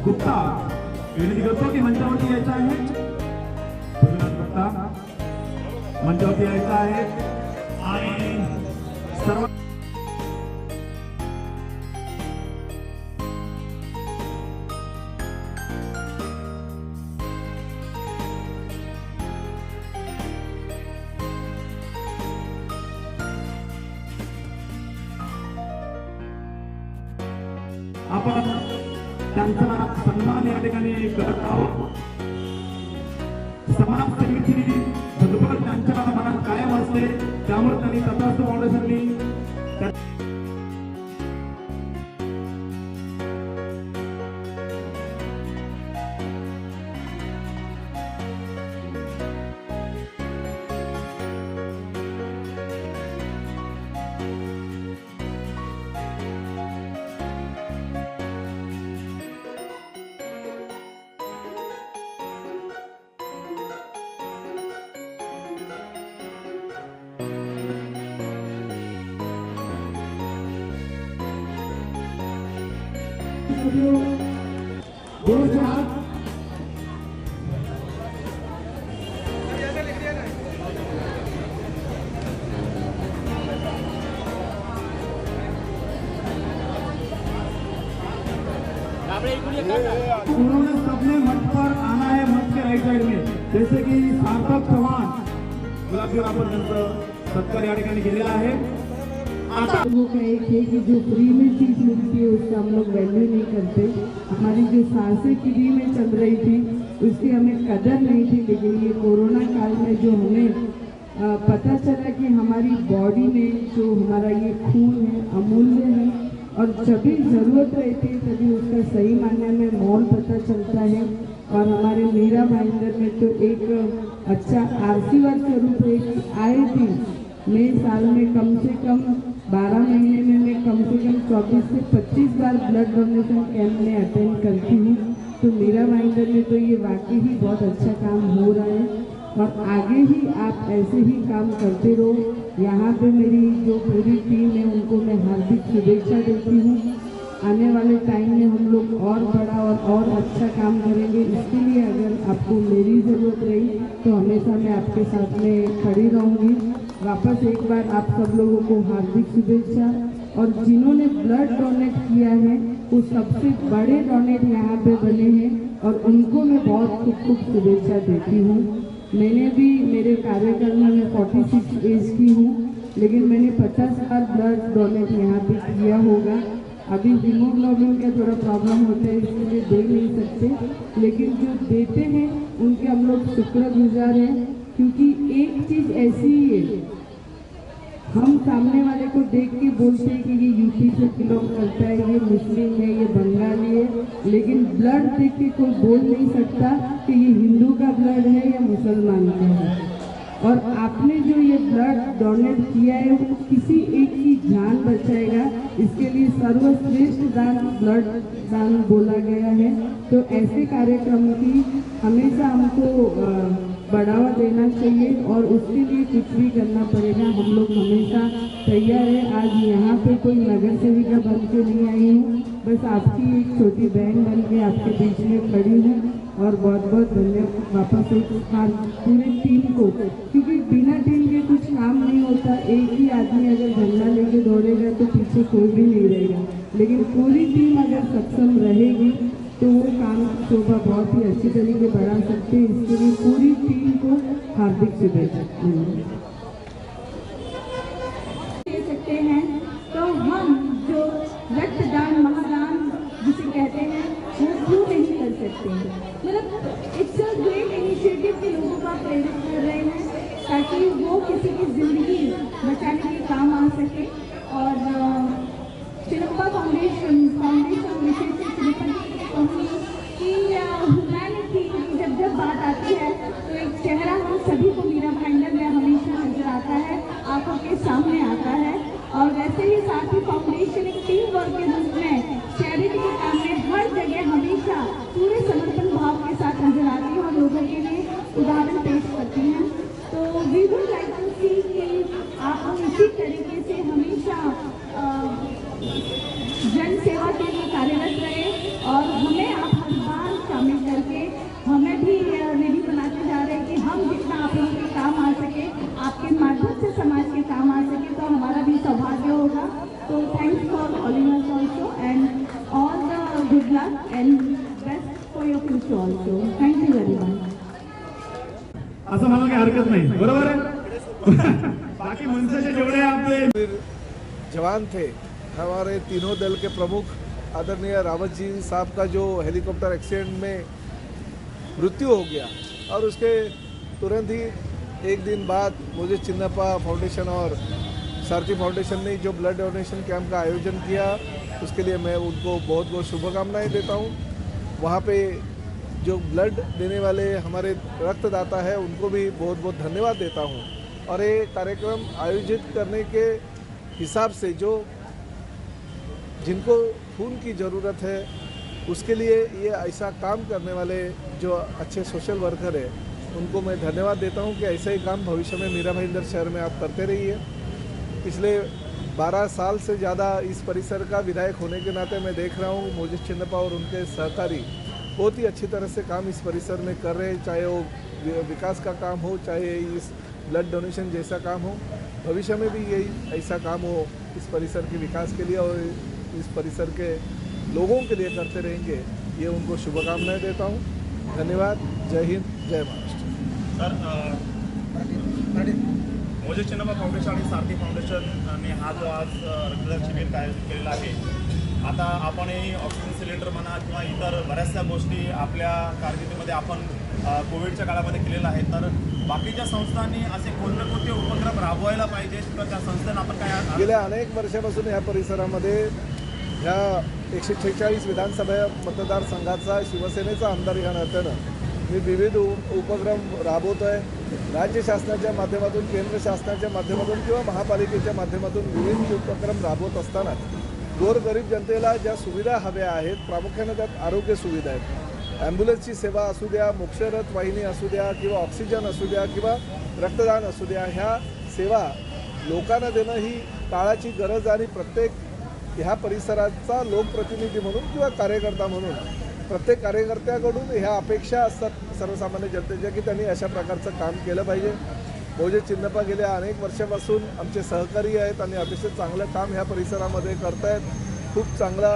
गुप्ता विनंती करतो की मंचावरती यायचं आहे. पृथ्वीराज गुप्ता मंचावरती यायचं आहे आणि सर्व आपण त्यांचा सन्मान या ठिकाणी करत आहोत. समाजसेवेची धगपड त्यांच्या मनात कायम असते, त्यामुळे त्यांनी तथास्तु फाउंडेशननी उन्होंने सबने मंच पर आना है, मंच के राइट साइड में, जैसे कि सार्थक चौहान गुलाबजीवर आपण त्यांचं सत्कार या ठिकाणी केलेला आहे. आता वो कहे थे कि जो फ्री में चीज मिलती है उसका हम लोग वैल्यू नहीं करते. हमारी जो सांसें फ्री में चल रही थी उसकी हमें कदर नहीं थी, लेकिन ये कोरोना काल में जो हमें पता चला कि हमारी बॉडी में जो हमारा ये खून है अमूल्य है और जब भी ज़रूरत रहती है तभी उसका सही मायने में मोल पता चलता है. और हमारे मीरा भाईंदर में तो एक अच्छा आशीर्वाद स्वरूप है कि आए दिन मैं साल में कम से कम 12 महीने में मैं कम से कम 24 से 25 बार ब्लड डोनेशन कैंप में अटेंड करती हूँ. तो मीरा भाईंदर में तो ये वाकई ही बहुत अच्छा काम हो रहा है और आगे ही आप ऐसे ही काम करते रहो. यहाँ पे मेरी जो पूरी टीम है उनको मैं हार्दिक शुभेच्छा देती हूँ. आने वाले टाइम में हम लोग और बड़ा और अच्छा काम करेंगे. इसके लिए अगर आपको मेरी ज़रूरत रही तो हमेशा मैं आपके साथ में खड़ी रहूँगी. वापस एक बार आप सब लोगों को हार्दिक शुभेच्छा. और जिन्होंने ब्लड डोनेट किया है वो सबसे बड़े डोनेट यहाँ पे बने हैं और उनको मैं बहुत खूब शुभेच्छा देती हूँ. मैंने भी मेरे कार्यकाल में मैं 46 एज की हूँ, लेकिन मैंने 50 बार ब्लड डोनेट यहाँ पे किया होगा. अभी हीमोग्लोबिन का थोड़ा प्रॉब्लम होता है इसलिए दे नहीं सकते, लेकिन जो देते हैं उनके हम लोग शुक्रगुजार हैं. क्योंकि एक चीज़ ऐसी ही है, हम सामने वाले को देख के बोलते हैं कि ये यूपी से बिलोंग करता है, ये मुस्लिम है, ये बंगाली है, लेकिन ब्लड देख के कोई बोल नहीं सकता कि ये हिंदू का ब्लड है या मुसलमान का है. और आपने जो ये ब्लड डोनेट किया है वो किसी एक की जान बचाएगा. इसके लिए सर्वश्रेष्ठ दान ब्लड दान बोला गया है. तो ऐसे कार्यक्रम की हमेशा हमको बढ़ावा देना चाहिए और उसके लिए कुछ भी करना पड़ेगा. हम लोग हमेशा तैयार है. आज यहाँ पे कोई नगर सेविका बन के नहीं आई हूँ, बस आपकी एक छोटी बहन बन के आपके बीच में खड़ी हूँ. और बहुत बहुत धन्यवाद वापस एक पूरे टीम को, क्योंकि बिना टीम के कुछ काम नहीं होता. एक ही आदमी अगर झंडा लेके दौड़ेगा तो पीछे कोई भी नहीं रहेगा, लेकिन पूरी टीम अगर सक्षम रहेगी तो वो काम शोभा बहुत ही अच्छी तरीके बढ़ा सकते हैं. इसके लिए पूरी टीम को हार्दिक शुभेच्छा दे सकते हैं. तो हम जो रक्तदान महादान जिसे कहते हैं वो क्यों नहीं कर सकते हैं. मतलब इट्स अ ग्रेट इनिशिएटिव कि लोगों को प्रेरित कर रहे हैं ताकि वो किसी की ज़िंदगी बचाने के काम आ सके. और चिरप्पा फाउंडेशन विशेष कि ह्यूमैनिटी की जब बात आती है तो एक चेहरा हम सभी को मीरा भाईंदर में हमेशा नजर आता है, आंखों के सामने आता है. और वैसे ही साथ ही फाउंडेशन एक टीम वर्क के रूप में चैरिटी के काम में हर जगह हमेशा पूरे समर्पण भाव के साथ नजर आती है और लोगों के लिए उदाहरण पेश करती हैं. तो वी वुड लाइक टू सी कि आप इसी तरीके से हमेशा जन सेवा के लिए कार्यरत रहे और हमें आप luck and best for your future also. Thank you very much. असं मला काही हरकत नाही, बरोबर आहे. बाकी मनसेचे जेवढे आपले जवान थे, हमारे तीनों दल के प्रमुख आदरणीय रावत जी साहब का जो हेलीकॉप्टर एक्सीडेंट में मृत्यु हो गया और उसके तुरंत ही एक दिन बाद मुझे चिन्नप्पा फाउंडेशन और सारथी फाउंडेशन ने जो ब्लड डोनेशन कैंप का आयोजन किया, उसके लिए मैं उनको बहुत बहुत शुभकामनाएं देता हूं। वहां पे जो ब्लड देने वाले हमारे रक्तदाता है उनको भी बहुत बहुत धन्यवाद देता हूं। और ये कार्यक्रम आयोजित करने के हिसाब से जो जिनको खून की ज़रूरत है उसके लिए ये ऐसा काम करने वाले जो अच्छे सोशल वर्कर है उनको मैं धन्यवाद देता हूं कि ऐसे ही काम भविष्य में मीरा भाईंदर शहर में आप करते रहिए। पिछले 12 साल से ज़्यादा इस परिसर का विधायक होने के नाते मैं देख रहा हूँ मोजेस चिन्नप्पा और उनके सहकारी बहुत ही अच्छी तरह से काम इस परिसर में कर रहे हैं, चाहे वो विकास का काम हो, चाहे इस ब्लड डोनेशन जैसा काम हो। भविष्य में भी यही ऐसा काम हो इस परिसर के विकास के लिए और इस परिसर के लोगों के लिए करते रहेंगे, ये उनको शुभकामनाएं देता हूँ। धन्यवाद। जय हिंद, जय Maharashtra. Sir, Moses Chinnappa foundation आणि सारथी फाउंडेशनने हा जो आज रक्तदान शिबिर काय केलेला आहे, आता आपणही ऑक्सिजन सिलेंडर म्हणा किंवा इतर बऱ्याचशा गोष्टी आपल्या कारकिर्दीमध्ये आपण कोविडच्या काळामध्ये केलेल्या आहेत, तर बाकीच्या संस्थांनी असे कोणते उपक्रम राबवायला पाहिजे किंवा त्या संस्थांना आपण काय गेल्या अनेक वर्षापासून या परिसरामध्ये ह्या 146 विधानसभा मतदारसंघाचा शिवसेनेचा आमदार या नात्यानं मी विविध उपक्रम राबवतो आहे। राज्य शासनाच्या माध्यमातून, केंद्र शासनाच्या माध्यमातून किंवा महापालिकेच्या माध्यमातून विविध उपक्रम राबवत असताना गोरगरीब जनतेला ज्या सुविधा हव्या आहेत, प्रामुख्याने त्यात आरोग्य सुविधा आहेत। ॲम्ब्युलन्सची सेवा असू द्या, मोक्षरथ वाहिनी असू द्या किंवा ऑक्सिजन असू द्या किंवा रक्तदान असू द्या, ह्या सेवा लोकांना देणं ही काळाची गरज आणि प्रत्येक ह्या परिसराचा लोकप्रतिनिधी म्हणून किंवा कार्यकर्ता म्हणून प्रत्येक कार्यकर्त्याकडून ह्या अपेक्षा असतात सर्वसामान्य जनतेच्या की त्यांनी अशा प्रकारचं काम केलं पाहिजे। मोजेस चिन्नप्पा गेल्या अनेक वर्षापासून आमचे सहकारी आहेत आणि अतिशय चांगलं काम ह्या परिसरामध्ये करत आहेत। खूप चांगला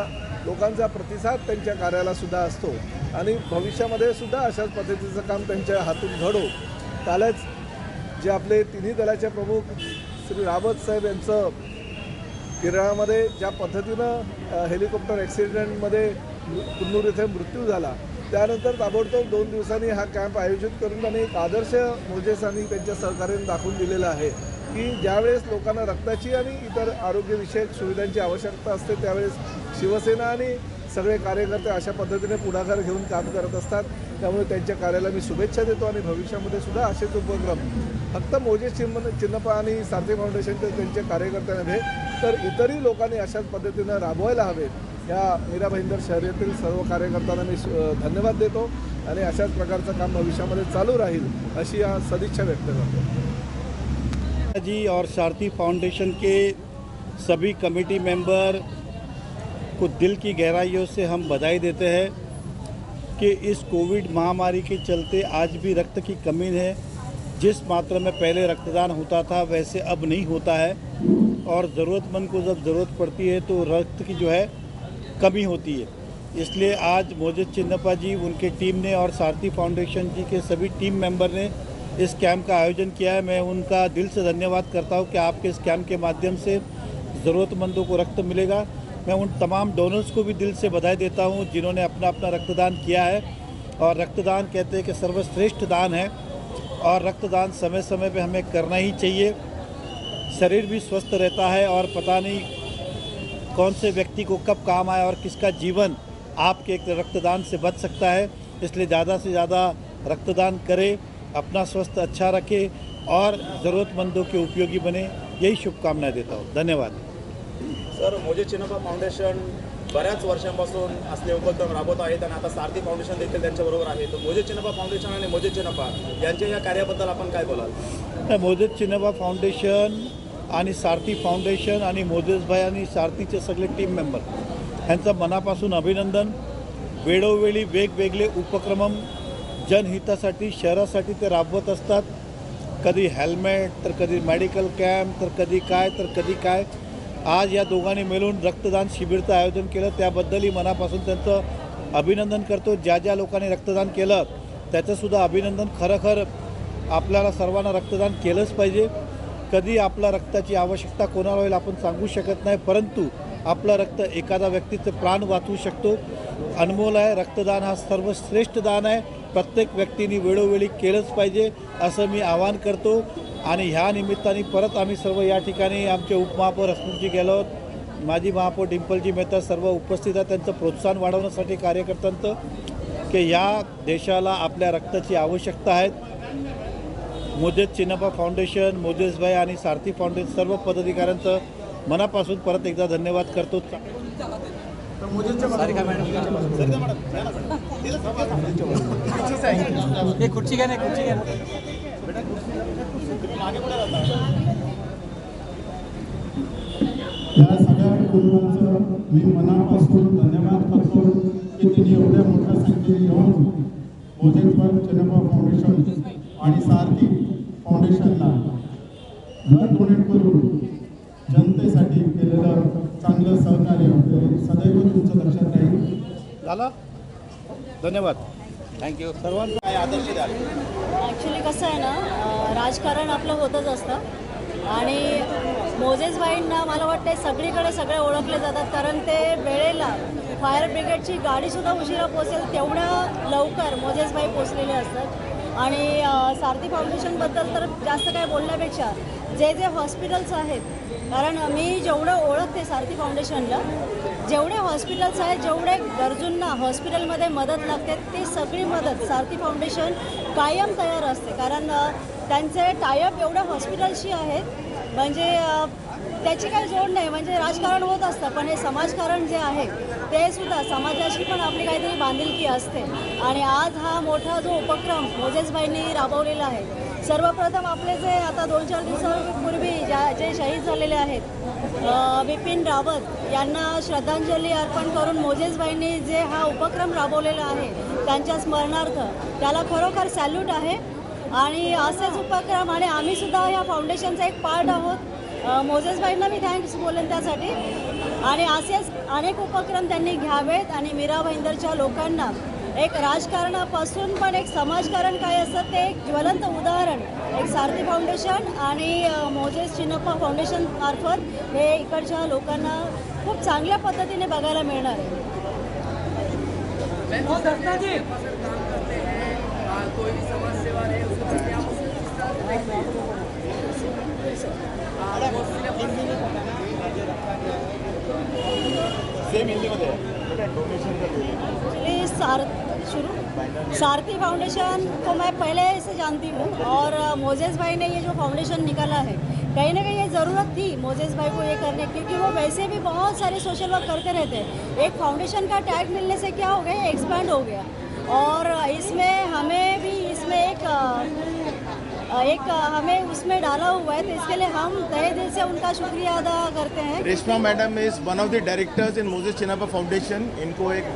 लोकांचा प्रतिसाद त्यांच्या कार्याला सुद्धा असतो आणि भविष्यामध्ये सुद्धा अशाच पद्धतीचं काम त्यांच्या हातून घडो। कालच जे आपले तिन्ही दलाचे प्रमुख श्री रावत साहेब यांचं केरळामध्ये ज्या पद्धतीनं हेलिकॉप्टर ॲक्सिडेंटमध्ये कुन्नूर येथे मृत्यू झाला, त्यानंतर ताबडतोब 2 दिवसांनी हा कॅम्प आयोजित करून त्यांनी एक आदर्श मोजेस आणि त्यांच्या सहकार्याने दाखवून दिलेला आहे की ज्यावेळेस लोकांना रक्ताची आणि इतर आरोग्यविषयक सुविधांची आवश्यकता असते त्यावेळेस शिवसेना आणि सगळे कार्यकर्ते अशा पद्धतीने पुढाकार घेऊन काम करत असतात। त्यामुळे त्यांच्या कार्याला मी शुभेच्छा देतो आणि भविष्यामध्ये सुद्धा असेच उपक्रम फक्त मोजेस चिन्नप्पा आणि सारथी फाउंडेशनचे त्यांच्या कार्यकर्ते नव्हे तर इतरही लोकांनी अशाच पद्धतीनं राबवायला हवेत। या मीरा भाईंदर शहरातील सर्व कार्यकर्त्यांना मी धन्यवाद देतो आणि अशाच प्रकारचं काम भविष्यामध्ये चालू राहील अशी सदिच्छा व्यक्त करतो। जी और सारथी फाउंडेशन के सभी कमेटी मेंबर को दिल की गहराइयों से हम बधाई देते हैं कि इस कोविड महामारी के चलते आज भी रक्त की कमी है। जिस मात्रा में पहले रक्तदान होता था वैसे अब नहीं होता है और ज़रूरतमंद को जब ज़रूरत पड़ती है तो रक्त की जो है कमी होती है। इसलिए आज मोजेस चिन्नप्पा जी, उनके टीम ने और सारथी फाउंडेशन जी के सभी टीम मेंबर ने इस कैंप का आयोजन किया है। मैं उनका दिल से धन्यवाद करता हूं कि आपके इस कैंप के माध्यम से ज़रूरतमंदों को रक्त मिलेगा। मैं उन तमाम डोनर्स को भी दिल से बधाई देता हूं जिन्होंने अपना अपना रक्तदान किया है। और रक्तदान कहते हैं कि सर्वश्रेष्ठ दान है और रक्तदान समय समय पे हमें करना ही चाहिए। शरीर भी स्वस्थ रहता है और पता नहीं कौन से व्यक्ति को कब काम आए और किसका जीवन आपके एक रक्तदान से बच सकता है। इसलिए ज़्यादा से ज़्यादा रक्तदान करें, अपना स्वास्थ्य अच्छा रखें और ज़रूरतमंदों के उपयोगी बने, यही शुभकामनाएं देता हूँ। धन्यवाद। सर, मोजेस चिन्नप्पा फाउंडेशन बऱ्याच वर्षांपासून असले उपक्रम राबवत आहेत आणि आता सारथी फाउंडेशन देखील त्यांच्याबरोबर आहे, तर मोजेस चिन्नप्पा फाउंडेशन आणि मोजेस चिन्नप्पा यांच्या या कार्याबद्दल आपण काय बोलाल? मोजेस चिन्नप्पा फाउंडेशन आणि सारथी फाउंडेशन आणि मोजेस भाई आणि सारथीचे सगळे टीम मेंबर यांचं मनापासून अभिनंदन। वेळोवेळी वेगवेगळे उपक्रम जनहितासाठी शहरासाठी ते राबवत असतात। कधी हेल्मेट तर कधी मेडिकल कॅम्प तर कधी काय आज या दोघांनी मिळून रक्तदान शिबिरचं आयोजन केलं, त्याबद्दलही मनापासून त्यांचं अभिनंदन करतो. ज्या ज्या लोकांनी रक्तदान केलं त्याचंसुद्धा अभिनंदन. खरं आपल्याला सर्वांना रक्तदान केलंच पाहिजे. कधी आपल्या रक्ताची आवश्यकता कोणाला होईल आपण सांगू शकत नाही, परंतु आपलं रक्त एखादा व्यक्तीचे प्राण वाचवू शकतो. अनमोल आहे. रक्तदान हा सर्वश्रेष्ठ दान आहे. प्रत्येक व्यक्तीने वेळोवेळी केलंच पाहिजे असं मी आवाहन करतो. आणि ह्या निमित्ताने परत आम्ही सर्व या ठिकाणी आमचे उपमहापौर हसमुखजी गेलोत, माजी महापौर डिंपलजी मेहता सर्व उपस्थित आहेत. त्यांचं प्रोत्साहन वाढवण्यासाठी कार्यकर्त्यांचं की या देशाला आपल्या रक्ताची आवश्यकता आहे. मोजेस चिन्नप्पा फाउंडेशन, मोजेसभाई आणि सारथी फाउंडेशन सर्व पदाधिकाऱ्यांचं मनापासून परत एकदा धन्यवाद करतो. खुर्ची घ्या नाही खुर्ची घ्या. या सगळ्या कुटुंबांचं मी मनापासून धन्यवाद करतो की त्यांनी एवढ्या मोठ्या संख्येने येऊन मोजेसभाई चिन्नप्पा फाउंडेशन आणि सारथी फाउंडेशनला ब्लड डोनेट करून जनतेसाठी केलेलं चांगलं सहकार्य सदैव तुमचं लक्षात राहील. झाला. धन्यवाद. थँक्यू. सर्वांचं काय आदर्श द्याल? ॲक्च्युली कसं आहे ना, राजकारण आपलं होतच असतं आणि मोजेसभाईंना मला वाटते सगळीकडे सगळे ओळखले जातात, कारण ते वेळेला फायर ब्रिगेडची गाडीसुद्धा उशिरा पोचेल तेवढ्या लवकर मोजेसभाई पोचलेले असतात. आणि सारथी फाउंडेशनबद्दल तर जास्त काय बोलण्यापेक्षा जे जे हॉस्पिटल्स आहेत, कारण मी जेवढं ओळखते सारथी फाउंडेशनला, जेवढे हॉस्पिटल्स आहेत, जेवढे गरजूंना हॉस्पिटलमध्ये मदत लागते ती सगळी मदत सारथी फाउंडेशन कायम तयार असते. कारण त्यांचे टायअप एवढ्या हॉस्पिटल्सशी आहेत म्हणजे त्याची काही जोड नाही. म्हणजे राजकारण होत असतं पण हे समाजकारण जे आहे ते सुद्धा समाजाशी पण आपली काहीतरी बांधिलकी असते. आणि आज हा मोठा जो उपक्रम मोजेसभाईंनी राबवलेला आहे, सर्वप्रथम आपले जे आता 2-4 दिवसापूर्वी जे शहीद झालेले आहेत बिपिन रावत यांना श्रद्धांजली अर्पण करून मोजेसभाईंनी जे हा उपक्रम राबवलेला आहे त्यांच्या स्मरणार्थ त्याला खरोखर सॅल्यूट आहे. आणि असेच उपक्रम आणि आम्हीसुद्धा ह्या फाउंडेशनचा एक पार्ट आहोत. मोजेसभाईंना मी थँक्स बोलेन त्यासाठी. आणि असेच अनेक उपक्रम त्यांनी घ्यावेत आणि मीरा भाईंदरच्या लोकांना एक राजकारणापासून पण एक समाजकारण काय असतं ते एक ज्वलंत उदाहरण एक सारथी फाउंडेशन आणि मोजेस चिन्नप्पा फाउंडेशन मार्फत हे इकडच्या लोकांना खूप चांगल्या पद्धतीने बघायला मिळणार आहे. सारथी फाउंडेशन को मैं पहले से जानती हूँ और मोजेस भाई ने ये जो फाउंडेशन निकाला है कहीं ना कहीं ये ज़रूरत थी मोजेस भाई को ये करने, क्योंकि वो वैसे भी बहुत सारे सोशल वर्क करते रहते हैं. एक फाउंडेशन का टैग मिलने से क्या हो गया, एक्सपैंड हो गया. और इसमें हमें भी इसमें एक हमें उसमें डाला हुआ है, तो इसके लिए हम तहे दिल से उनका शुक्रिया अदा करते हैं. Reshma madam is one of the directors in Moses Chinnappa foundation. इनको एक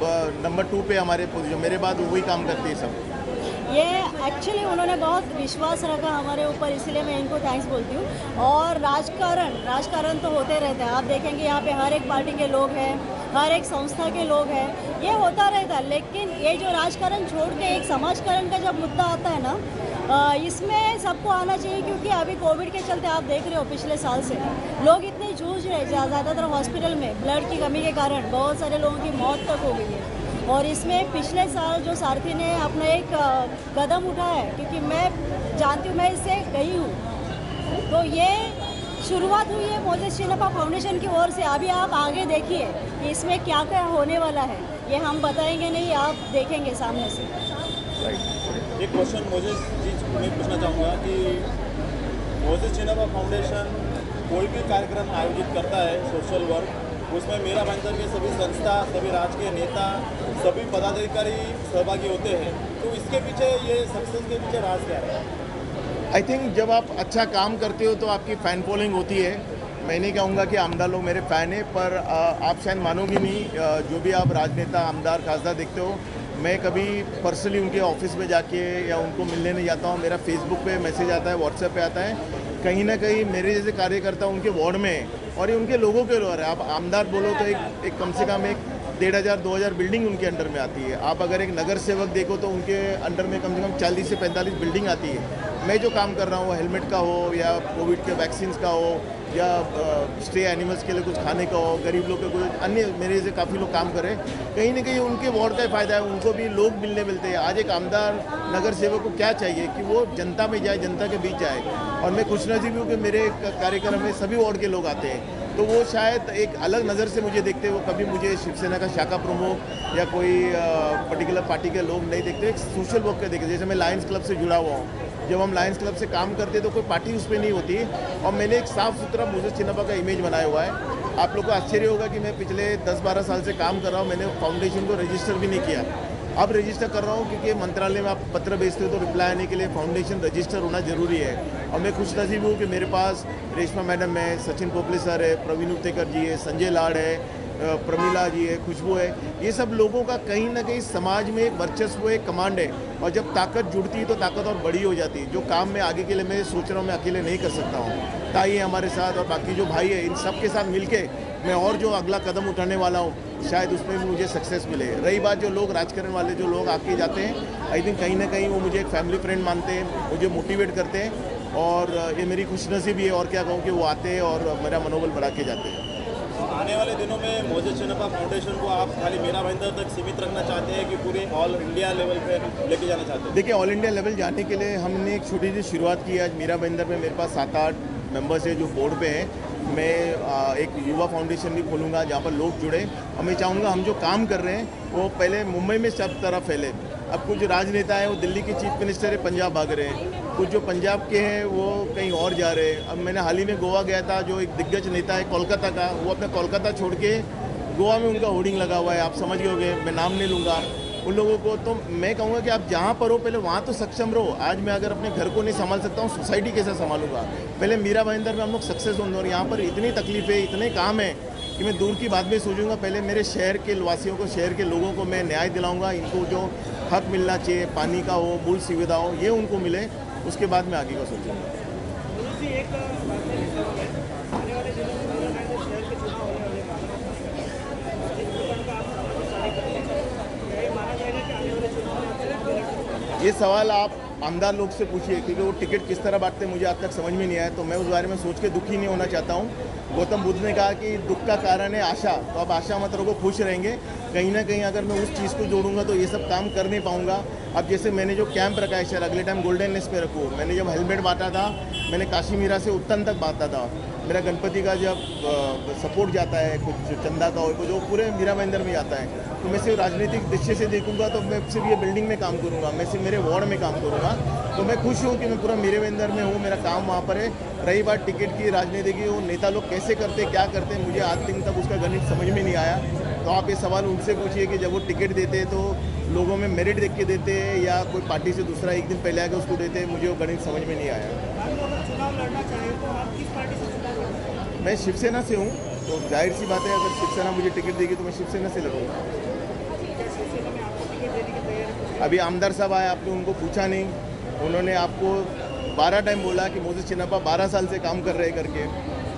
नंबर 2 पे हमारे पोजीशन, मेरे बाद वही काम करती है सब. ये एक्चुअली उन्होंने बहुत विश्वास रखा हमारे ऊपर, इसलिए मैं इनको थैंक्स बोलती हूँ. और राजकारण तो होते रहते हैं. आप देखेंगे यहाँ पे हर एक पार्टी के लोग हैं, हर एक संस्था के लोग हैं, ये होता रहता है. लेकिन ये जो राजकारण छोड़ के एक समाजकारण का जब मुद्दा आता है ना, इसमें सबको आना चाहिए. क्योंकि अभी कोविड के चलते आप देख रहे हो पिछले साल से लोग इतने जूझ रहे हैं. ज़्यादातर हॉस्पिटल में ब्लड की कमी के कारण बहुत सारे लोगों की मौत तक हो गई है. और इसमें पिछले साल जो सारथी ने अपना एक कदम उठाया है, क्योंकि मैं जानती हूँ, मैं इससे गई हूँ, तो ये शुरुआत हुई है मोजेस चिन्नप्पा फाउंडेशन की ओर से. अभी आप आगे देखिए कि इसमें क्या क्या होने वाला है, ये हम बताएंगे नहीं, आप देखेंगे सामने से. एक क्वेश्चन मोजेस जी मैं पूछना चाहूँगा कि मोजेस चिन्नप्पा फाउंडेशन कोई भी कार्यक्रम आयोजित करता है सोशल वर्क, उसमें मीरा भाईंदर के सभी संस्था, सभी राजकीय नेता, सभी पदाधिकारी सहभागी होते हैं, तो इसके पीछे ये सक्सेस के पीछे राज क्या है? आई थिंक जब आप अच्छा काम करते हो तो आपकी फ़ैन फॉलोइंग होती है. मैं नहीं कहूँगा कि आमदार लोग मेरे फ़ैन हैं, पर आप शायद मानोगे नहीं, जो भी आप राजनेता, आमदार, खासदार देखते हो, मैं कभी पर्सनली उनके ऑफिस में जाके या उनको मिलने नहीं जाता हूँ. मेरा फेसबुक पे मैसेज आता है, व्हाट्सएप पे आता है. कहीं ना कहीं मेरे जैसे कार्यकर्ता उनके वार्ड में और ये उनके लोगों के लोग हैं. आप आमदार बोलो तो एक कम से कम एक 1500-2000 बिल्डिंग उनके अंडर में आती है। आप अगर एक नगर सेवक देखो तो उनके अंडर में कम से कम 40 से 45 बिल्डिंग आती है। मैं जो काम कर रहा हूँ हेलमेट का हो या कोविड के वैक्सीन का हो या स्टे एनिमल्स के लिए कुछ खाने का हो, गरीब लोग के कुछ अन्य मेरे से काफ़ी लोग काम कर रहे हैं। कहीं ना कहीं उनके वार्ड का फ़ायदा है, उनको भी लोग मिलते हैं। आज एक आमदार नगर सेवक को क्या चाहिए कि वो जनता में जाए, जनता के बीच जाए। और मैं खुशनसीब हूँ कि मेरे कार्यक्रम में सभी वार्ड के लोग आते हैं, तो वो शायद एक अलग नज़र से मुझे देखते हैं। वो कभी मुझे शिवसेना का शाखा प्रमुख या कोई पर्टिकुलर पार्टी के लोग नहीं देखते, एक सोशल वर्क के देखते। जैसे मैं लायंस क्लब से जुड़ा हुआ हूँ, जब हम लायंस क्लब से काम करते तो कोई पार्टी उस पर नहीं होती, और मैंने एक साफ सुथरा मोजेस चिन्नप्पा का इमेज बनाया हुआ है। आप लोग को आश्चर्य होगा कि मैं पिछले 10-12 साल से काम कर रहा हूँ, मैंने फाउंडेशन को रजिस्टर भी नहीं किया। अब रजिस्टर कर रहा हूँ क्योंकि मंत्रालय में आप पत्र भेजते हो तो रिप्लाई आने के लिए फाउंडेशन रजिस्टर होना जरूरी है। और मैं खुशनसीब हूँ कि मेरे पास रेशमा मैडम है, सचिन पोपले सर है, प्रवीण उत्तेकर जी है, संजय लाड़ है, प्रमिला जी है, खुशबू है। ये सब लोगों का कहीं ना कहीं समाज में एक वर्चस्व, एक कमांड है, और जब ताकत जुड़ती है तो ताकत और बड़ी हो जाती है। जो काम मैं आगे के लिए मैं सोच रहा हूँ मैं अकेले नहीं कर सकता हूँ। ताई है हमारे साथ और बाकी जो भाई है, इन सब के साथ मिलके मैं और जो अगला कदम उठाने वाला हूँ शायद उसमें भी मुझे सक्सेस मिले। रही बात जो लोग राजकारण वाले जो लोग आके जाते हैं, आई थिंक कहीं ना कहीं वो मुझे एक फैमिली फ्रेंड मानते हैं, मुझे मोटिवेट करते हैं, और ये मेरी खुशनसीबी है। और क्या कहूँ कि वो आते हैं और मेरा मनोबल बढ़ा के जाते हैं। आने वाले दिनों में मोजेस चिन्नप्पा फाउंडेशन को आप खाली मीरा भाईंदर तक सीमित रखना चाहते हैं कि पूरे ऑल इंडिया लेवल पे लेके जाना चाहते हैं? देखिए, ऑल इंडिया लेवल जाने के लिए हमने एक छोटी सी शुरुआत की है। आज मीरा भाईंदर में मेरे पास 7-8 मेंबर्स है जो बोर्ड पे हैं। मैं एक युवा फाउंडेशन भी खोलूँगा जहाँ पर लोग जुड़े, और मैं चाहूँगा हम जो काम कर रहे हैं वो पहले मुंबई में सब तरफ फैले। अब कुछ राजनेता हैं वो दिल्ली के चीफ मिनिस्टर है, पंजाब भाग रहे हैं, कुछ जो पंजाब के हैं वो कहीं और जा रहे हैं। अब मैंने हाल ही में गोवा गया था, जो एक दिग्गज नेता है कोलकाता का, वो अपना कोलकाता छोड़ के गोवा में उनका होर्डिंग लगा हुआ है। आप समझ गए होंगे, मैं नाम नहीं लूँगा उन लोगों को। तो मैं कहूँगा कि आप जहाँ पर हो पहले वहाँ तो सक्षम रहो। आज मैं अगर अपने घर को नहीं संभाल सकता हूँ, सोसाइटी कैसे संभालूंगा? पहले मीरा भाईंदर में हम लोग सक्सेस होंगे, और यहाँ पर इतनी तकलीफें, इतने काम है कि मैं दूर की बात में सोचूंगा। पहले मेरे शहर के वासियों को, शहर के लोगों को मैं न्याय दिलाऊंगा। इनको जो हक मिलना चाहिए, पानी का हो, मूल सुविधा हो, ये उनको मिले, उसके बाद मैं आगे का सोचूंगा। ये सवाल आप आमदार लोग से पूछिए, क्योंकि वो टिकट किस तरह बांटते मुझे आज तक समझ में नहीं आया, तो मैं उस बारे में सोच के दुखी नहीं होना चाहता हूँ। गौतम बुद्ध ने कहा कि दुख का कारण है आशा, तो अब आशा मत रखो, खुश रहेंगे। कहीं ना कहीं अगर मैं उस चीज़ को जोड़ूंगा तो ये सब काम कर नहीं पाऊंगा। अब जैसे मैंने जो कैंप रखा है सर, अगले टाइम गोल्डन लिस्ट पे रखूँ। मैंने जब हेलमेट बांटा था, मैंने काशी मीरा से उत्तन तक बांटा था। मेरा गणपति का जब सपोर्ट जाता है, कुछ चंदा का हो, जो पूरे मीरा भाईंदर में जाता है, तो मैं सिर्फ राजनीतिक दृष्टि से देखूंगा तो मैं सिर्फ ये बिल्डिंग में काम करूंगा, मैं सिर्फ मेरे वार्ड में काम करूंगा। तो मैं खुश हूँ कि मैं पूरा मीरा भाईंदर में हूँ, मेरा काम वहाँ पर है। रही बात टिकट की, राजनीति की, वो नेता लोग कैसे करते, क्या करते, मुझे आज दिन तक उसका गणित समझ में नहीं आया। तो आप ये सवाल उनसे पूछिए कि जब वो टिकट देते हैं तो लोगों में मेरिट देख के देते हैं या कोई पार्टी से दूसरा एक दिन पहले आके उसको देते हैं, मुझे वो गणित समझ में नहीं आया। मैं शिवसेना से हूँ, तो जाहिर सी बात है अगर शिवसेना मुझे टिकट देगी तो मैं शिवसेना से लड़ूंगा। अभी आमदार साहब आए, आपने उनको पूछा नहीं, उन्होंने आपको 12 टाइम बोला कि मोजेस चिन्नप्पा 12 साल से काम कर रहे करके,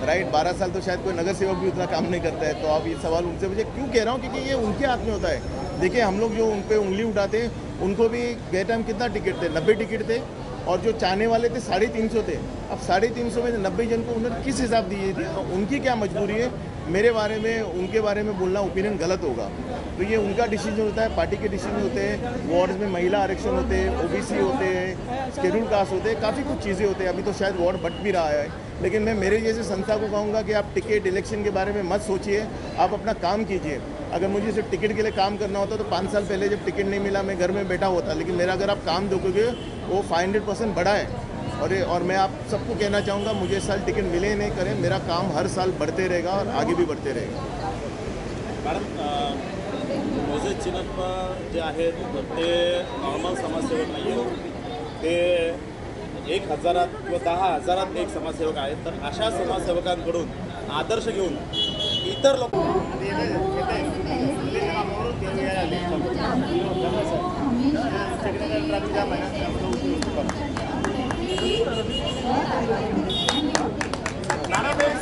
राइट? 12 साल तो शायद कोई नगर सेवक भी उतना काम नहीं करता है। तो आप ये सवाल उनसे मुझे क्यों कह रहा हूँ, क्योंकि ये उनके हाथ में होता है। देखिए, हम लोग जो उन पर उंगली उठाते हैं, उनको भी गए टाइम कितना टिकट थे? 90 टिकट थे, और जो चाहने वाले थे 350 थे। अब 350 में 90 जन को उन्होंने किस हिसाब दिए थे? तो उनकी क्या मजबूरी है? मेरे बारे में, उनके बारे में बोलना ओपिनियन गलत होगा। तो ये उनका डिसीजन होता है, पार्टी के डिसीजन होते हैं। वार्ड में महिला आरक्षण होते हैं, ओबीसी होते हैं, शेड्यूल कास्ट होते हैं, काफ़ी कुछ चीज़ें होते हैं। अभी तो शायद वार्ड बट भी रहा है, लेकिन मैं मेरे जैसे संस्था को कहूँगा कि आप टिकट इलेक्शन के बारे में मत सोचिए, आप अपना काम कीजिए। अगर मुझे सिर्फ टिकट के लिए काम करना होता तो 5 साल पहले जब टिकट नहीं मिला मैं घर में बैठा होता, लेकिन मेरा अगर आप काम देखोगे वो 500% बड़ा है। और मैं आप सबको कहना चाहूँगा, मुझे इस साल टिकट मिले नहीं करें, मेरा काम हर साल बढ़ते रहेगा और आगे भी बढ़ते रहेगा। मॅडम, मोजेस चिन्नप्पा जे आहेत ते नॉर्मल समाजसेवक नाही आहेत, ते 1000 किंवा 10,000 एक समाजसेवक आहेत. तर अशा समाजसेवकांकडून आदर्श घेऊन इतर लोक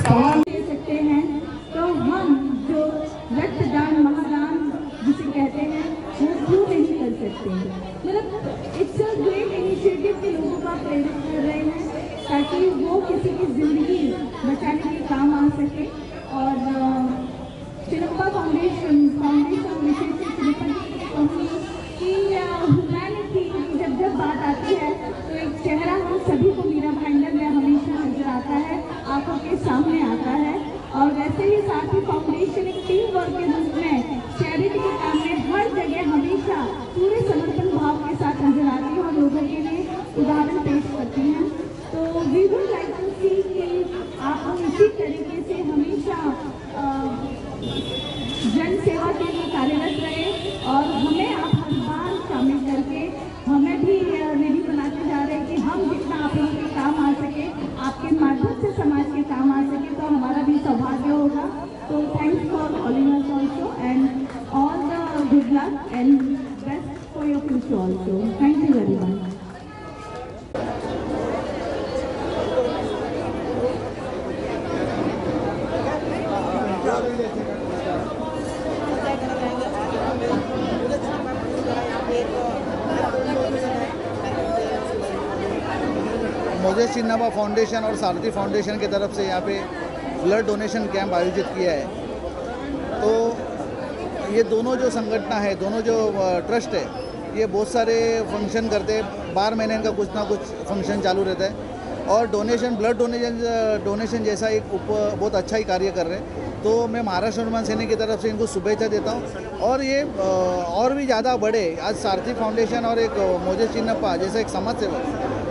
सवाल दे सकते हैं, तो हम जो रक्तदान महादान सकते हैं। मतलब इट्स अ ग्रेट इनिशिएटिव कि लोगों को आप प्रेरित कर रहे हैं ताकि वो किसी की ज़िंदगी बचाने के काम आ सके। और चिन्नप्पा फाउंडेशन विशेष से चिन्नप्पा जी कहूँगी कि ह्यूमैनिटी की जब बात आती है तो एक चेहरा हम सभी को मीरा भाईंदर में हमेशा नजर आता है, आंखों के सामने आता है। और वैसे ही सारथी फाउंडेशन एक टीम वर्क के रूप में चैरिटी के काम में हर जगह हमेशा पूरे समर्पण भाव के साथ नजर आती है और लोगों के लिए उदाहरण पेश करती हैं। तो वी वुड लाइक टू सी कि आप इसी तरीके से हमेशा जन सेवा के लिए कार्यरत रहे और हमें आप हर बार शामिल करके हमें भी रेडी बनाते जा रहे हैं कि हम जितना आप लोगों के काम आ सके, आपके माध्यम से समाज के काम आ सके, तो हमारा भी सौभाग्य होगा। तो thanks for calling us also and all the good luck and best for your future also. Thank you very much. Moses Chinnappa foundation और सारथी फाउंडेशन की तरफ से यहाँ पे ब्लड डोनेशन कैंप आयोजित किया है। तो ये दोनों जो संगठन है, दोनों जो ट्रस्ट है, ये बहुत सारे फंक्शन करते हैं। 12 महीने इनका कुछ ना कुछ फंक्शन चालू रहता है और ब्लड डोनेशन जैसा एक बहुत अच्छा ही कार्य कर रहे हैं। तो मैं महाराष्ट्र हनुमान सेना की तरफ से इनको शुभेच्छा देता हूँ और ये और भी ज़्यादा बढ़े। आज सारथी फाउंडेशन और एक मोजेस चिन्नप्पा जैसा एक समाज सेवक,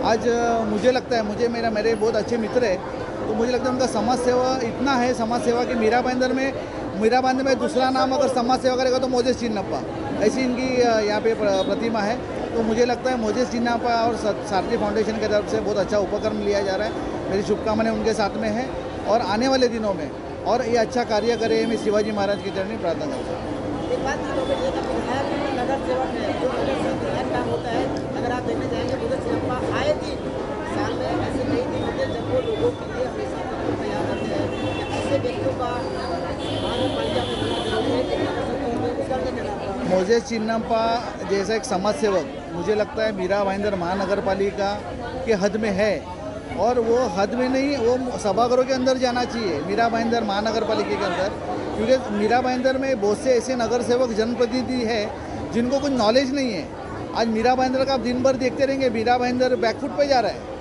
आज मुझे लगता है, मेरे बहुत अच्छे मित्र है, तो मुझे लगता है उनका समाज सेवा इतना है, समाज सेवा की मीरा भाईंदर में दूसरा नाम अगर समाज सेवा करेगा तो मोजेस चिन्नप्पा, ऐसी इनकी यहाँ पे प्रतिमा है। तो मुझे लगता है मोजेस चिन्नप्पा और सारथी फाउंडेशन की तरफ से बहुत अच्छा उपक्रम लिया जा रहा है। मेरी शुभकामनाएं उनके साथ में है और आने वाले दिनों में और ये अच्छा कार्य करे, मैं शिवाजी महाराज की चरणी प्रार्थना करता हूँ। एक बात नगर सेवा में जो नगर काम होता है, अगर आप देखने जाएंगे मोजेस चिन्नप्पा आए थी साल में ऐसे कई दिन होते हैं जब वो लोगों के लिए हमेशा तैयार करते हैं कि ऐसे व्यक्तियों का मोजेस चिन्नप्पा जैसा एक समाज सेवक मुझे लगता है मीरा भाईंदर महानगर पालिका के हद में है और वो हद में नहीं, वो सभागारों के अंदर जाना चाहिए मीरा भाईंदर महानगर पालिका के अंदर, क्योंकि मीरा भाईंदर में बहुत से ऐसे नगर सेवक जनप्रतिनिधि है जिनको कुछ नॉलेज नहीं है। आज मीरा भाईंदर का आप दिन भर देखते रहेंगे, मीरा भाईंदर बैकफुट पे जा रहा है।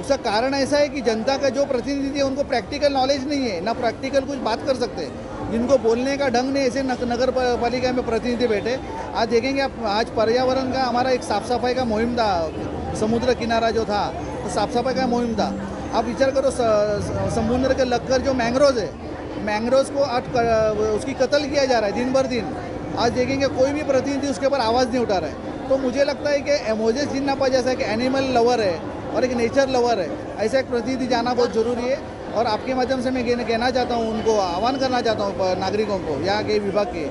उसका कारण ऐसा है कि जनता का जो प्रतिनिधि है उनको प्रैक्टिकल नॉलेज नहीं है, ना प्रैक्टिकल कुछ बात कर सकते हैं, जिनको बोलने का ढंग नहीं। ऐसे नगर पालिका में प्रतिनिधि बैठे। आज देखेंगे आप, आज पर्यावरण का हमारा एक साफ सफाई का मुहिम था, समुद्र किनारा जो था तो साफ सफाई का मुहिम था। आप विचार करो, समुद्र के लगकर जो मैंग्रोव है, मैंग्रोव को आज उसकी कत्ल किया जा रहा है दिन भर दिन। आज देखेंगे कोई भी प्रतिनिधि उसके ऊपर आवाज़ नहीं उठा रहा है। तो मुझे लगता है कि मोजेस चिन्नप्पा जैसा एक एनिमल लवर है और एक नेचर लवर है, ऐसा एक प्रतिनिधि जाना बहुत ज़रूरी है। और आपके माध्यम से मैं कहना चाहता हूँ, उनको आह्वान करना चाहता हूँ नागरिकों को, यहाँ के विभाग के,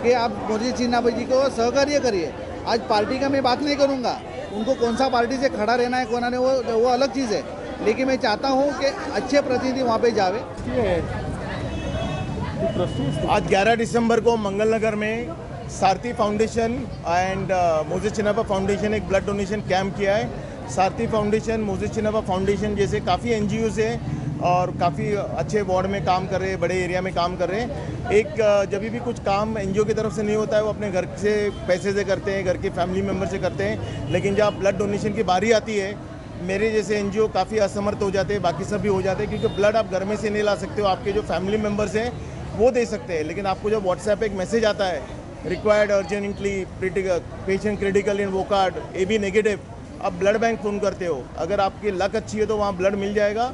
कि आप मोजेस चिन्नप्पा जी को सहकार्य करिए। आज पार्टी का मैं बात नहीं करूँगा, उनको कौन सा पार्टी से खड़ा रहना है कौन है वो अलग चीज़ है, लेकिन मैं चाहता हूँ कि अच्छे प्रतिनिधि वहाँ पे जावे। आज 11 दिसंबर को मंगलनगर में सारथी foundation and Moses Chinnappa foundation एक ब्लड डोनेशन कैंप किया है। सारथी फाउंडेशन, मोजेस चिन्नप्पा फाउंडेशन जैसे काफ़ी NGOs हैं और काफ़ी अच्छे वार्ड में काम कर रहे हैं, बड़े एरिया में काम कर रहे हैं। एक जब भी कुछ काम NGO की तरफ से नहीं होता है, वो अपने घर से पैसे से करते हैं, घर के फैमिली मेम्बर से करते हैं। लेकिन जब ब्लड डोनेशन की बारी आती है, मेरे जैसे NGO काफ़ी असमर्थ हो जाते हैं, बाकी सब भी हो जाते हैं, क्योंकि ब्लड आप घर में से नहीं ला सकते हो। आपके जो फैमिली मेम्बर्स हैं वो दे सकते हैं, लेकिन आपको जब व्हाट्सएप एक मैसेज आता है, required urgently patient critical in वो कार्ड AB नेगेटिव, आप ब्लड बैंक फ़ोन करते हो। अगर आपकी लक अच्छी है तो वहाँ ब्लड मिल जाएगा,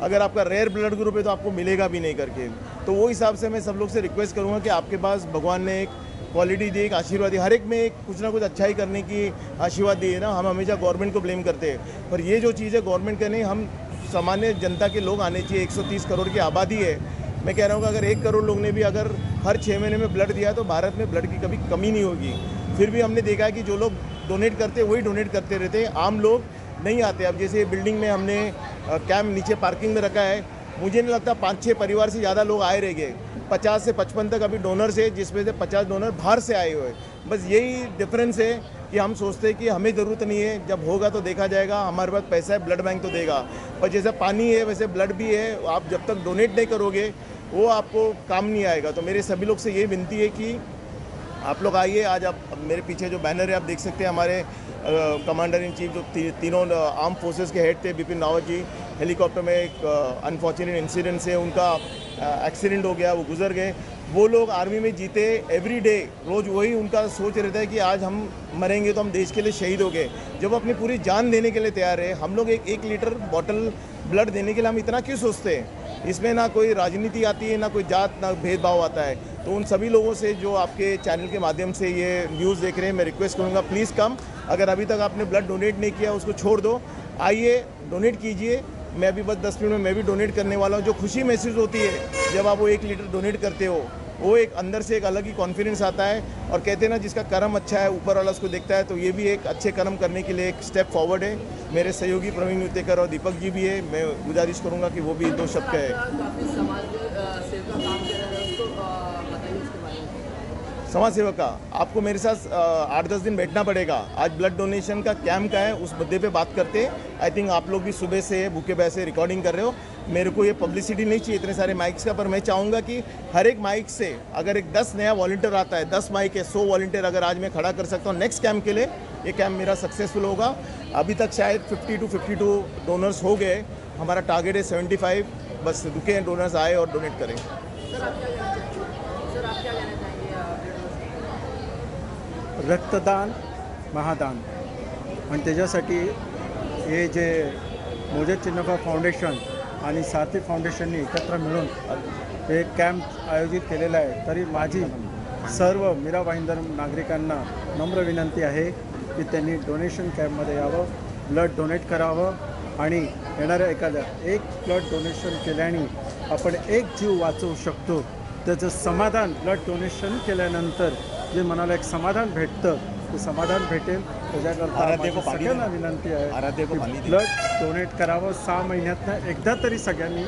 अगर आपका रेयर ब्लड ग्रुप है तो आपको मिलेगा भी नहीं करके। तो वो हिसाब से मैं सब लोग से रिक्वेस्ट करूँगा कि आपके पास भगवान ने एक क्वालिटी दी, एक आशीर्वाद दी, हर एक में एक कुछ ना कुछ अच्छाई करने की आशीर्वाद दी है ना। हम हमेशा गवर्नमेंट को ब्लेम करते हैं, पर ये जो चीज़ है गवर्नमेंट का नहीं, हम सामान्य जनता के लोग आने चाहिए। 130 करोड़ की आबादी है। मैं कह रहा हूँ कि अगर 1 करोड़ लोग ने भी अगर हर 6 महीने में ब्लड दिया तो भारत में ब्लड की कभी कमी नहीं होगी। फिर भी हमने देखा है कि जो लोग डोनेट करते हैं वही डोनेट करते रहते हैं, आम लोग नहीं आते। अब जैसे बिल्डिंग में हमने कैंप नीचे पार्किंग में रखा है, मुझे नहीं लगता 5-6 परिवार से ज़्यादा लोग आए रह गए। 50 से 55 तक अभी डोनर्स है, जिसमें से 50 डोनर बाहर से आए हुए हैं। बस यही डिफरेंस है कि हम सोचते हैं कि हमें ज़रूरत नहीं है, जब होगा तो देखा जाएगा, हमारे पास पैसा है, ब्लड बैंक तो देगा। पर जैसे पानी है वैसे ब्लड भी है, आप जब तक डोनेट नहीं करोगे वो आपको काम नहीं आएगा। तो मेरे सभी लोग से ये विनती है कि आप लोग आइए। आज आप मेरे पीछे जो बैनर है आप देख सकते हैं, हमारे कमांडर इन चीफ जो तीनों आर्म फोर्सेस के हेड थे, बिपिन रावत जी, हेलीकॉप्टर में एक अनफॉर्चुनेट इंसिडेंट से उनका एक्सीडेंट हो गया, वो गुजर गए। वो लोग आर्मी में जीते, एवरी डे रोज़ वही उनका सोच रहता है कि आज हम मरेंगे तो हम देश के लिए शहीद हो गए। जब अपनी पूरी जान देने के लिए तैयार है, हम लोग एक लीटर बॉटल ब्लड देने के लिए हम इतना क्यों सोचते हैं? इसमें ना कोई राजनीति आती है, ना कोई जात, ना भेदभाव आता है। तो उन सभी लोगों से जो आपके चैनल के माध्यम से ये न्यूज़ देख रहे हैं, मैं रिक्वेस्ट करूँगा प्लीज़ कम। अगर अभी तक आपने ब्लड डोनेट नहीं किया उसको छोड़ दो, आइए डोनेट कीजिए। मैं अभी बस 10 मिनट में मैं भी डोनेट करने वाला हूँ। जो खुशी महसूस होती है जब आप वो 1 लीटर डोनेट करते हो, वो एक अंदर से एक अलग ही कॉन्फिडेंस आता है। और कहते हैं ना, जिसका कर्म अच्छा है ऊपर वाला उसको देखता है। तो ये भी एक अच्छे कर्म करने के लिए एक स्टेप फॉरवर्ड है। मेरे सहयोगी प्रवीण युतेकर और दीपक जी भी है, मैं गुजारिश करूँगा कि वो भी 2 शब्द कहे। समाज सेवा का आपको मेरे साथ 8-10 दिन बैठना पड़ेगा। आज ब्लड डोनेशन का कैंप का है, उस मुद्दे पे बात करते हैं। आई थिंक आप लोग भी सुबह से भूखे पैसे रिकॉर्डिंग कर रहे हो। मेरे को ये पब्लिसिटी नहीं चाहिए इतने सारे माइक्स का, पर मैं चाहूँगा कि हर एक माइक से अगर एक 10 नया वॉलंटियर आता है, 10 माइक है, 100 वॉलंटियर अगर आज मैं खड़ा कर सकता हूँ नेक्स्ट कैंप के लिए, ये कैंप मेरा सक्सेसफुल होगा। अभी तक शायद 50 to 52 डोनर्स हो गए, हमारा टारगेट है 75। बस रुके हैं, डोनर्स आए और डोनेट करें। रक्तदान महादान, आणि त्याच्यासाठी हे जे मोजेश चिन्नप्पा फाउंडेशन आणि सारथी फाउंडेशननी एकत्र मिळून हे कॅम्प आयोजित केलेला आहे। तरी माझी सर्व मीरा भाईंदर नागरिकांना नम्र विनंती आहे की त्यांनी डोनेशन कॅम्पमध्ये यावं, ब्लड डोनेट करावं आणि येणाऱ्या एखाद्या एक ब्लड डोनेशन केल्याने आपण एक जीव वाचवू शकतो। त्याचं समाधान ब्लड डोनेशन केल्यानंतर जे मनाला एक समाधान भेटतं, ते समाधान भेटेल। त्याच्याकरता सगळ्यांना विनंती आहे की ब्लड डोनेट करावं, 6 महिन्यातनं एकदा तरी सगळ्यांनी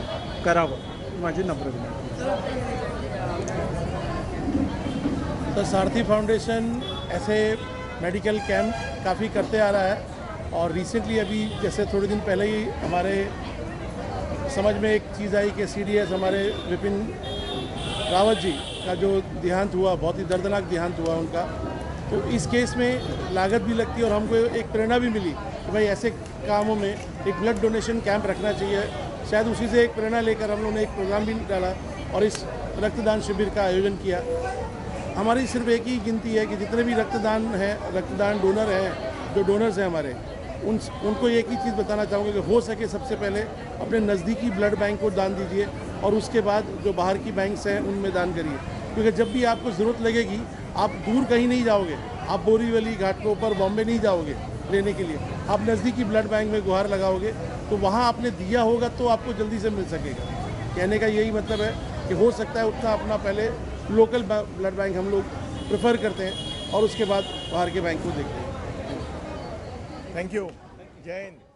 करावं, माझी नम्र विनंती। तो सारथी फाउंडेशन ऐसे मेडिकल कैंप काफ़ी करते आ रहा है और रिसेंटली अभी जैसे थोड़े दिन पहले ही हमारे समझ में एक चीज़ आई कि CDS हमारे विपिन रावत जी का जो देहांत हुआ, बहुत ही दर्दनाक देहांत हुआ उनका। तो इस केस में लागत भी लगती है और हमको एक प्रेरणा भी मिली कि भाई ऐसे कामों में एक ब्लड डोनेशन कैंप रखना चाहिए। शायद उसी से एक प्रेरणा लेकर हम लोगों ने एक प्रोग्राम भी डाला और इस रक्तदान शिविर का आयोजन किया। हमारी सिर्फ एक ही गिनती है कि जितने भी रक्तदान डोनर हैं, जो डोनर्स हैं हमारे, उनको एक ही चीज़ बताना चाहूँगा कि हो सके सबसे पहले अपने नज़दीकी ब्लड बैंक को दान दीजिए और उसके बाद जो बाहर की बैंक्स हैं उनमें दान करिए। क्योंकि जब भी आपको ज़रूरत लगेगी, आप दूर कहीं नहीं जाओगे, आप बोरीवली घाट के ऊपर बॉम्बे नहीं जाओगे लेने के लिए, आप नज़दीकी ब्लड बैंक में गुहार लगाओगे तो वहाँ आपने दिया होगा तो आपको जल्दी से मिल सकेगा। कहने का यही मतलब है कि हो सकता है उतना अपना पहले लोकल ब्लड बैंक हम लोग प्रेफर करते हैं और उसके बाद बाहर के बैंक को देखते हैं। थैंक यू, जय हिंद।